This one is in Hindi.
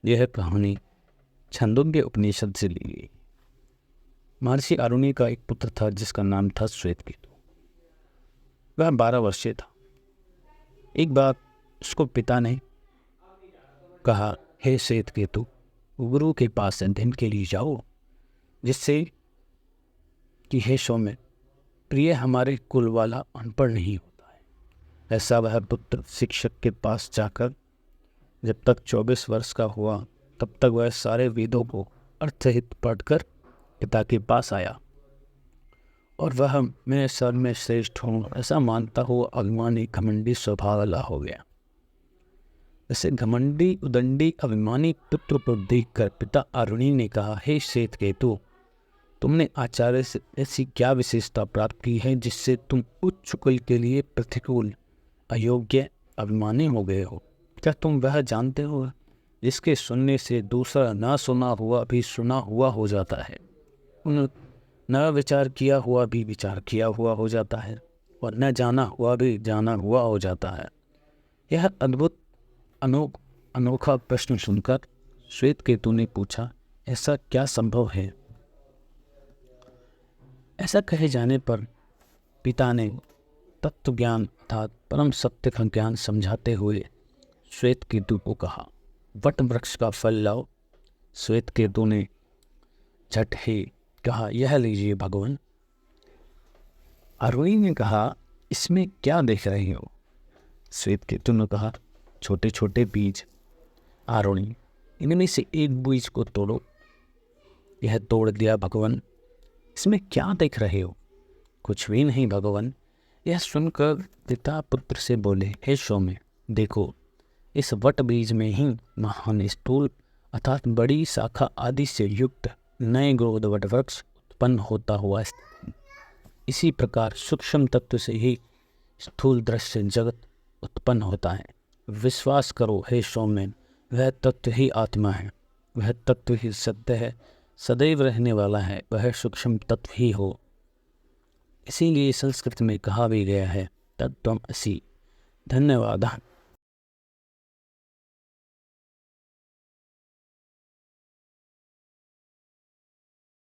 यह कहानी छंदोग्य उपनिषद से ली गई। महर्षि अरुणि का एक पुत्र था जिसका नाम था श्वेतकेतु। वह 12 वर्षीय था। एक बार उसको पिता ने कहा, हे श्वेतकेतु, गुरु के पास अध्ययन के लिए जाओ, जिससे कि हे सौम्य, प्रिय हमारे कुल वाला अनपढ़ नहीं होता है। ऐसा वह पुत्र शिक्षक के पास जाकर जब तक 24 वर्ष का हुआ तब तक वह सारे वेदों को अर्थहित पढ़कर पिता के पास आया और वह मैं सर में श्रेष्ठ हूँ ऐसा मानता हुआ अभिमानी घमंडी स्वभाव वाला हो गया। ऐसे घमंडी उदंडी अभिमानी पुत्र को देखकर पिता अरुणि ने कहा, हे श्वेतकेतु, तुमने आचार्य से ऐसी क्या विशेषता प्राप्त की है जिससे तुम उच्च कुल के लिए प्रतिकूल, अयोग्य, अभिमानी हो गए हो? क्या तुम वह जानते हो जिसके सुनने से दूसरा ना सुना हुआ भी सुना हुआ हो जाता है, न विचार किया हुआ भी विचार किया हुआ हो जाता है और न जाना हुआ भी जाना हुआ हो जाता है? यह अद्भुत अनोखा प्रश्न सुनकर श्वेतकेतु ने पूछा, ऐसा क्या संभव है? ऐसा कहे जाने पर पिता ने तत्व ज्ञान अर्थात परम सत्य का ज्ञान समझाते हुए श्वेतकेतु को कहा, वट वृक्ष का फल लाओ। श्वेतकेतु ने झट ही कहा, यह लीजिए भगवान। अरुणि ने कहा, इसमें क्या देख रहे हो? श्वेतकेतु ने कहा, छोटे छोटे बीज। अरुणि, इनमें से एक बीज को तोड़ो। यह तोड़ दिया भगवान। इसमें क्या देख रहे हो? कुछ भी नहीं भगवान। यह सुनकर पिता पुत्र से बोले, हे सौम्य, देखो, इस वट बीज में ही महान स्थूल अर्थात बड़ी शाखा आदि से युक्त नए ग्रोध वट वृक्ष उत्पन्न होता हुआ स्थित है। इसी प्रकार सूक्ष्म तत्व से ही स्थूल दृश्य जगत उत्पन्न होता है। विश्वास करो हे सौम्य, वह तत्व ही आत्मा है, वह तत्व ही सत्य है, सदैव रहने वाला है, वह सूक्ष्म तत्व ही हो। इसीलिए संस्कृत में कहा भी गया है, तत्त्वम् असि। धन्यवाद।